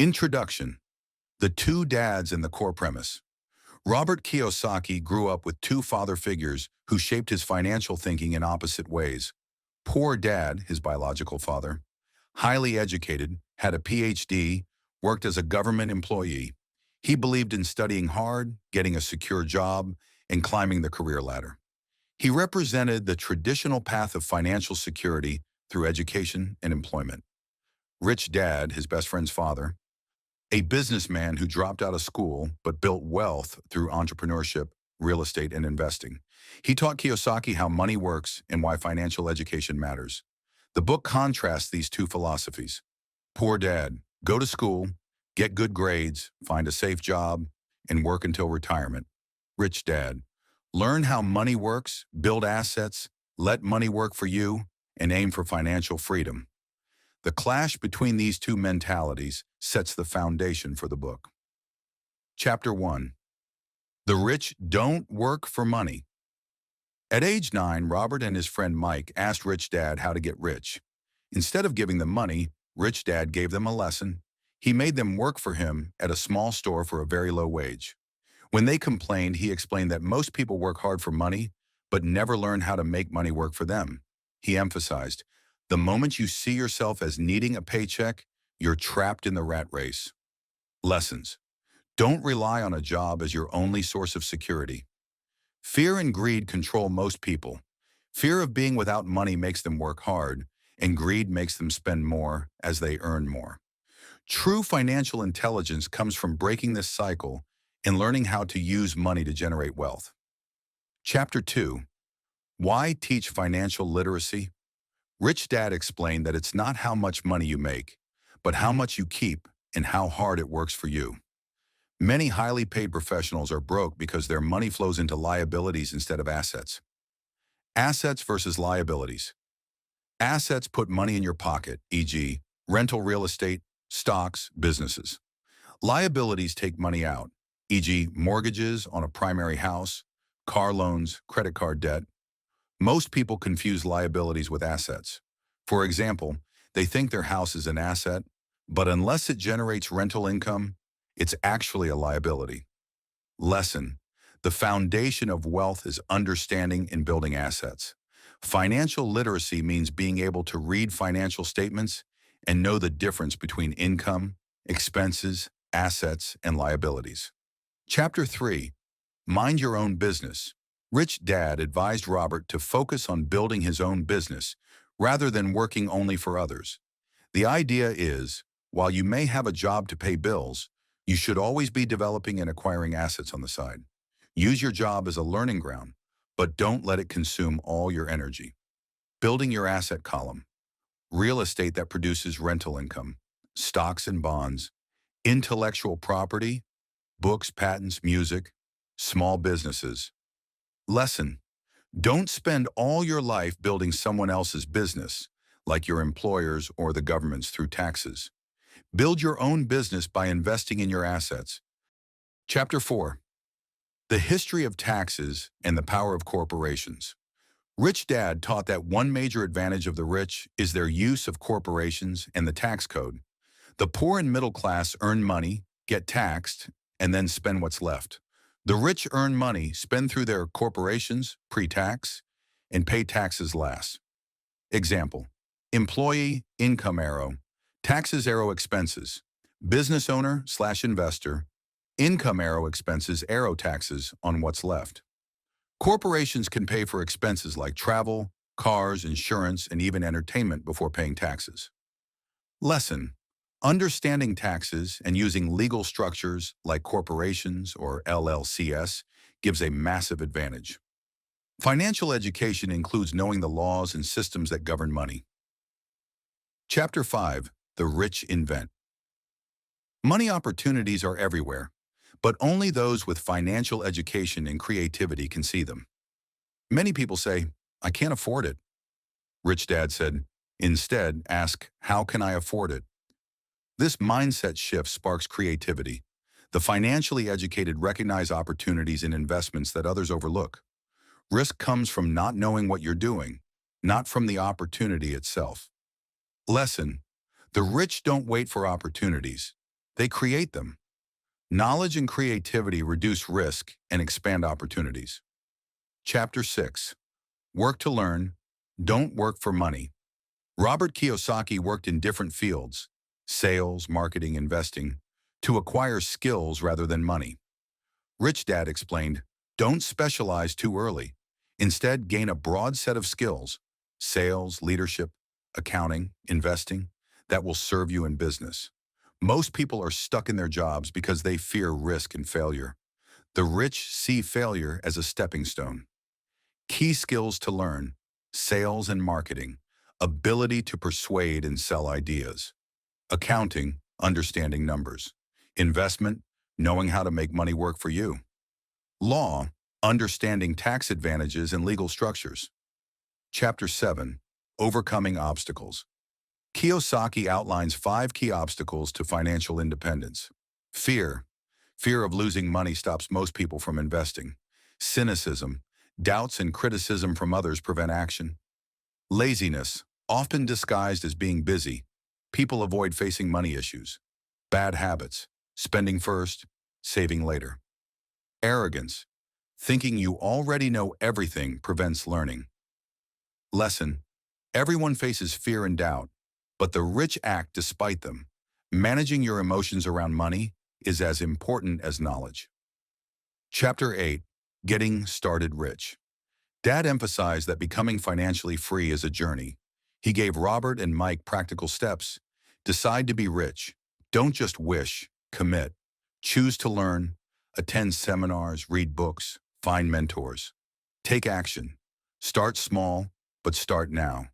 Introduction. The Two Dads and the Core Premise. Robert Kiyosaki grew up with two father figures who shaped his financial thinking in opposite ways. Poor dad, his biological father, highly educated, had a PhD, worked as a government employee. He believed in studying hard, getting a secure job, and climbing the career ladder. He represented the traditional path of financial security through education and employment. Rich dad, his best friend's father, a businessman who dropped out of school but built wealth through entrepreneurship, real estate, and investing. He taught Kiyosaki how money works and why financial education matters. The book contrasts these two philosophies. Poor dad, go to school, get good grades, find a safe job, and work until retirement. Rich dad, learn how money works, build assets, let money work for you, and aim for financial freedom. The clash between these two mentalities sets the foundation for the book. Chapter 1. The Rich Don't Work for Money. At age 9, Robert and his friend Mike asked Rich Dad how to get rich. Instead of giving them money, Rich Dad gave them a lesson. He made them work for him at a small store for a very low wage. When they complained, he explained that most people work hard for money, but never learn how to make money work for them. He emphasized, the moment you see yourself as needing a paycheck, you're trapped in the rat race. Lessons. Don't rely on a job as your only source of security. Fear and greed control most people. Fear of being without money makes them work hard, and greed makes them spend more as they earn more. True financial intelligence comes from breaking this cycle and learning how to use money to generate wealth. Chapter 2. Why teach financial literacy? Rich Dad explained that it's not how much money you make, but how much you keep and how hard it works for you. Many highly paid professionals are broke because their money flows into liabilities instead of assets. Assets versus liabilities. Assets put money in your pocket, e.g., rental real estate, stocks, businesses. Liabilities take money out, e.g., mortgages on a primary house, car loans, credit card debt. Most people confuse liabilities with assets. For example, they think their house is an asset, but unless it generates rental income, it's actually a liability. Lesson. The foundation of wealth is understanding and building assets. Financial literacy means being able to read financial statements and know the difference between income, expenses, assets, and liabilities. Chapter 3. Mind your own business. Rich Dad advised Robert to focus on building his own business rather than working only for others. The idea is, while you may have a job to pay bills, you should always be developing and acquiring assets on the side. Use your job as a learning ground, but don't let it consume all your energy. Building your asset column. Real estate that produces rental income, stocks and bonds, intellectual property, books, patents, music, small businesses. Lesson. Don't spend all your life building someone else's business, like your employers or the government's through taxes. Build your own business by investing in your assets. Chapter 4. The History of Taxes and the Power of Corporations. Rich Dad taught that one major advantage of the rich is their use of corporations and the tax code. The poor and middle class earn money, get taxed, and then spend what's left. The rich earn money, spend through their corporations, pre-tax, and pay taxes last. Example, employee, income arrow, taxes arrow expenses, business owner/investor, income arrow expenses arrow taxes on what's left. Corporations can pay for expenses like travel, cars, insurance, and even entertainment before paying taxes. Lesson. Understanding taxes and using legal structures like corporations or LLCs gives a massive advantage. Financial education includes knowing the laws and systems that govern money. Chapter 5. The Rich Invent. Money opportunities are everywhere, but only those with financial education and creativity can see them. Many people say, I can't afford it. Rich Dad said, instead, ask, how can I afford it? This mindset shift sparks creativity. The financially educated recognize opportunities in investments that others overlook. Risk comes from not knowing what you're doing, not from the opportunity itself. Lesson. The rich don't wait for opportunities. They create them. Knowledge and creativity reduce risk and expand opportunities. Chapter 6. Work to learn. Don't work for money. Robert Kiyosaki worked in different fields, sales, marketing, investing, to acquire skills rather than money. Rich Dad explained, don't specialize too early. Instead, gain a broad set of skills, sales, leadership, accounting, investing, that will serve you in business. Most people are stuck in their jobs because they fear risk and failure. The rich see failure as a stepping stone. Key skills to learn: sales and marketing, ability to persuade and sell ideas; accounting, understanding numbers; investment, knowing how to make money work for you; law, understanding tax advantages and legal structures. Chapter 7. Overcoming obstacles. Kiyosaki outlines 5 key obstacles to financial independence. Fear. Fear of losing money stops most people from investing. Cynicism. Doubts and criticism from others prevent action. Laziness, often disguised as being busy. People avoid facing money issues. Bad habits, spending first, saving later. Arrogance, thinking you already know everything prevents learning. Lesson: everyone faces fear and doubt, but the rich act despite them. Managing your emotions around money is as important as knowledge. Chapter 8. Getting started rich. Dad emphasized that becoming financially free is a journey. He gave Robert and Mike practical steps. Decide to be rich. Don't just wish, commit. Choose to learn. Attend seminars, read books, find mentors. Take action. Start small, but start now.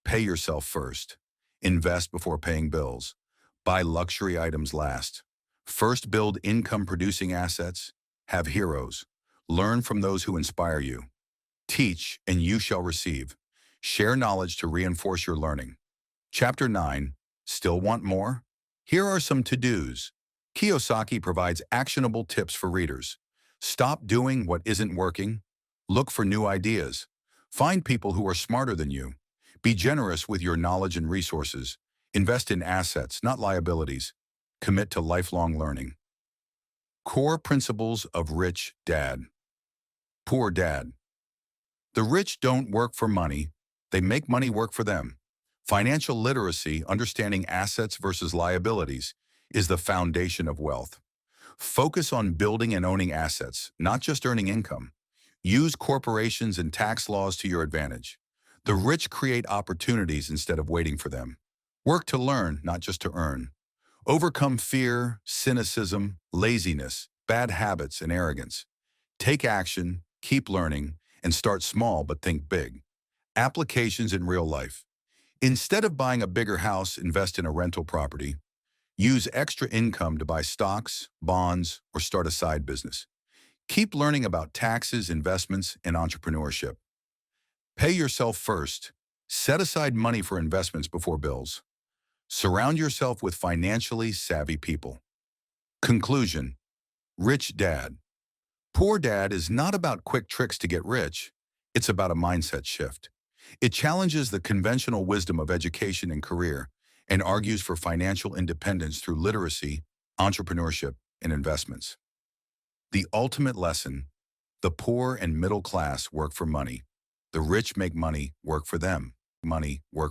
Pay yourself first. Invest before paying bills. Buy luxury items last. First build income-producing assets. Have heroes. Learn from those who inspire you. Teach, and you shall receive. Share knowledge to reinforce your learning. Chapter 9. Still want more? Here are some to-dos. Kiyosaki provides actionable tips for readers. Stop doing what isn't working. Look for new ideas. Find people who are smarter than you. Be generous with your knowledge and resources. Invest in assets, not liabilities. Commit to lifelong learning. Core principles of Rich Dad. Poor Dad. The rich don't work for money. They make money work for them. Financial literacy, understanding assets versus liabilities, is the foundation of wealth. Focus on building and owning assets, not just earning income. Use corporations and tax laws to your advantage. The rich create opportunities instead of waiting for them. Work to learn, not just to earn. Overcome fear, cynicism, laziness, bad habits, and arrogance. Take action, keep learning, and start small but think big. Applications in real life. Instead of buying a bigger house, invest in a rental property. Use extra income to buy stocks, bonds, or start a side business. Keep learning about taxes, investments, and entrepreneurship. Pay yourself first. Set aside money for investments before bills. Surround yourself with financially savvy people. Conclusion: Rich Dad. Poor Dad is not about quick tricks to get rich. It's about a mindset shift. It challenges the conventional wisdom of education and career and argues for financial independence through literacy, entrepreneurship, and investments. The ultimate lesson: the poor and middle class work for money. The rich make money work for them. Money work